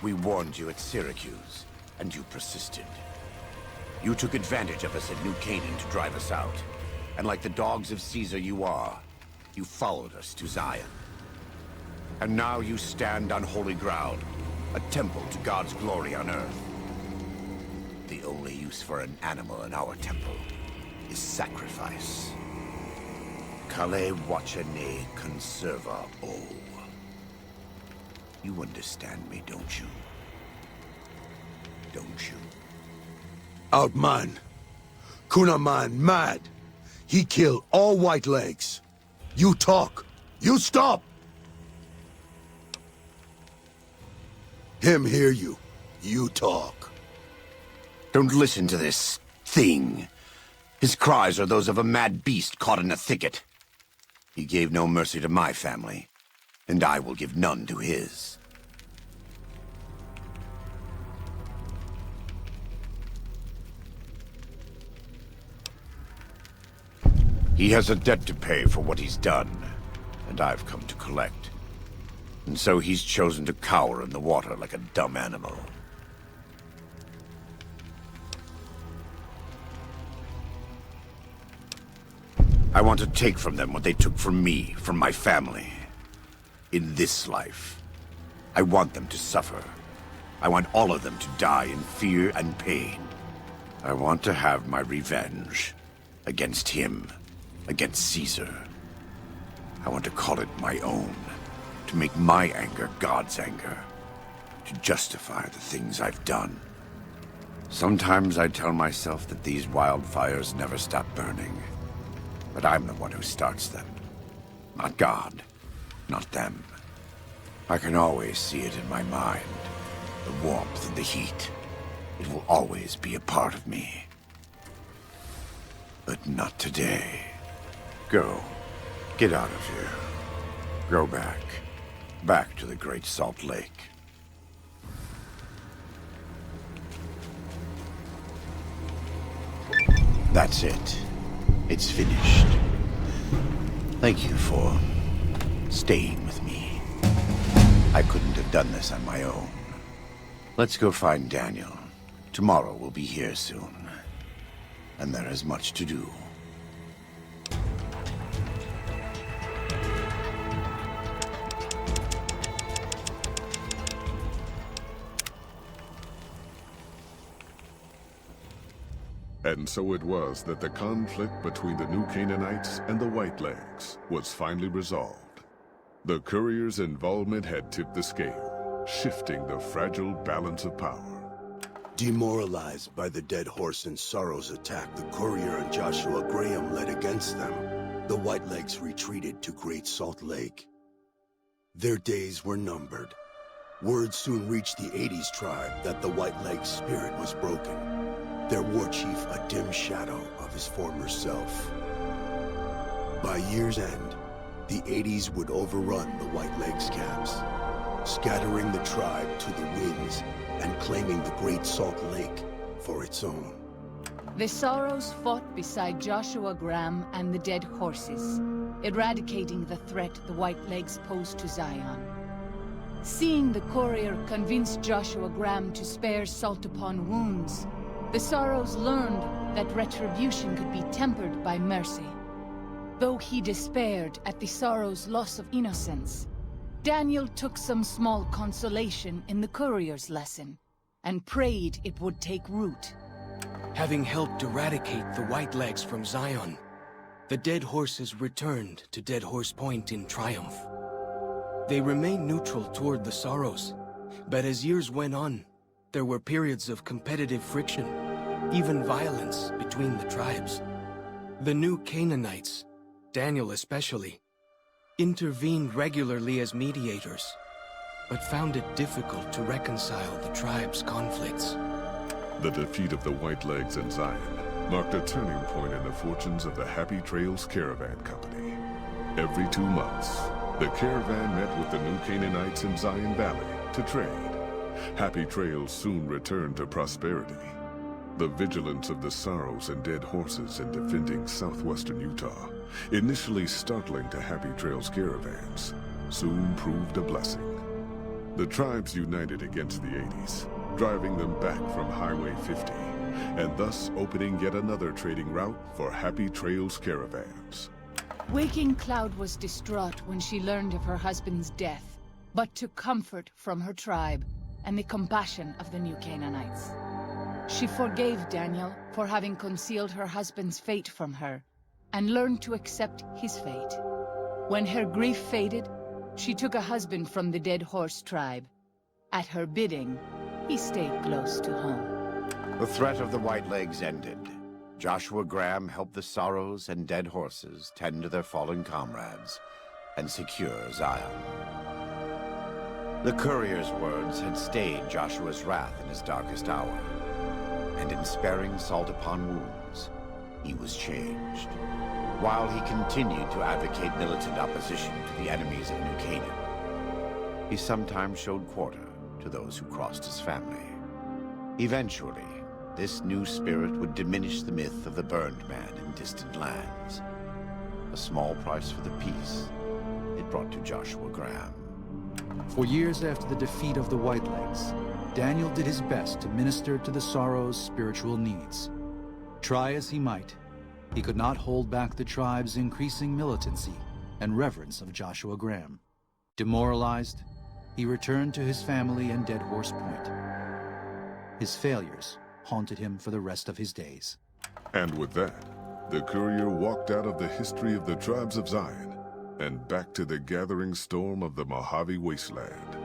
We warned you at Syracuse, and you persisted. You took advantage of us at New Canaan to drive us out. And like the dogs of Caesar you are, you followed us to Zion. And now you stand on holy ground, a temple to God's glory on earth. The only use for an animal in our temple is sacrifice. Kale wachane conserva o. You understand me, don't you? Don't you? Outman. Kunaman mad. He killed all Whitelegs. You talk. You stop! Him hear you. You talk. Don't listen to this thing. His cries are those of a mad beast caught in a thicket. He gave no mercy to my family, and I will give none to his. He has a debt to pay for what he's done, and I've come to collect. And so he's chosen to cower in the water like a dumb animal. I want to take from them what they took from me, from my family. In this life, I want them to suffer. I want all of them to die in fear and pain. I want to have my revenge against him, against Caesar. I want to call it my own, to make my anger God's anger, to justify the things I've done. Sometimes I tell myself that these wildfires never stop burning, but I'm the one who starts them. Not God, not them. I can always see it in my mind, the warmth and the heat. It will always be a part of me. But not today. Go. Get out of here. Go back. Back to the Great Salt Lake. That's it. It's finished. Thank you for staying with me. I couldn't have done this on my own. Let's go find Daniel. Tomorrow we'll be here soon. And there is much to do. And so it was that the conflict between the New Canaanites and the Whitelegs was finally resolved. The courier's involvement had tipped the scale, shifting the fragile balance of power. Demoralized by the Dead Horse and Sorrow's attack the courier and Joshua Graham led against them, the Whitelegs retreated to Great Salt Lake. Their days were numbered. Word soon reached the 80s tribe that the Whiteleg spirit was broken. Their war chief a dim shadow of his former self. By year's end, the 80s would overrun the Whitelegs camps, scattering the tribe to the winds and claiming the Great Salt Lake for its own. The Sorrows fought beside Joshua Graham and the Dead Horses, eradicating the threat the Whitelegs posed to Zion. Seeing the courier convince Joshua Graham to spare salt upon wounds, the Sorrows learned that retribution could be tempered by mercy. Though he despaired at the Sorrows' loss of innocence, Daniel took some small consolation in the courier's lesson, and prayed it would take root. Having helped eradicate the Whitelegs from Zion, the Dead Horses returned to Dead Horse Point in triumph. They remained neutral toward the Sorrows, but as years went on, there were periods of competitive friction, even violence between the tribes. The New Canaanites, Daniel especially, intervened regularly as mediators, but found it difficult to reconcile the tribe's conflicts. The defeat of the Whitelegs in Zion marked a turning point in the fortunes of the Happy Trails Caravan Company. Every 2 months, the caravan met with the New Canaanites in Zion Valley to trade. Happy Trails soon returned to prosperity. The vigilance of the Sorrows and Dead Horses in defending southwestern Utah, initially startling to Happy Trails caravans, soon proved a blessing. The tribes united against the 80s, driving them back from Highway 50, and thus opening yet another trading route for Happy Trails caravans. Waking Cloud was distraught when she learned of her husband's death, but took comfort from her tribe and the compassion of the New Canaanites. She forgave Daniel for having concealed her husband's fate from her, and learned to accept his fate. When her grief faded, she took a husband from the Dead Horse tribe. At her bidding, he stayed close to home. The threat of the Whitelegs ended. Joshua Graham helped the Sorrows and Dead Horses tend to their fallen comrades and secure Zion. The courier's words had stayed Joshua's wrath in his darkest hour, and in sparing salt upon wounds, he was changed. While he continued to advocate militant opposition to the enemies of New Canaan, he sometimes showed quarter to those who crossed his family. Eventually, this new spirit would diminish the myth of the burned man in distant lands. A small price for the peace it brought to Joshua Graham. For years after the defeat of the Whitelegs, Daniel did his best to minister to the Sorrows' spiritual needs. Try as he might, he could not hold back the tribe's increasing militancy and reverence of Joshua Graham. Demoralized, he returned to his family and Dead Horse Point. His failures haunted him for the rest of his days. And with that, the courier walked out of the history of the tribes of Zion and back to the gathering storm of the Mojave Wasteland.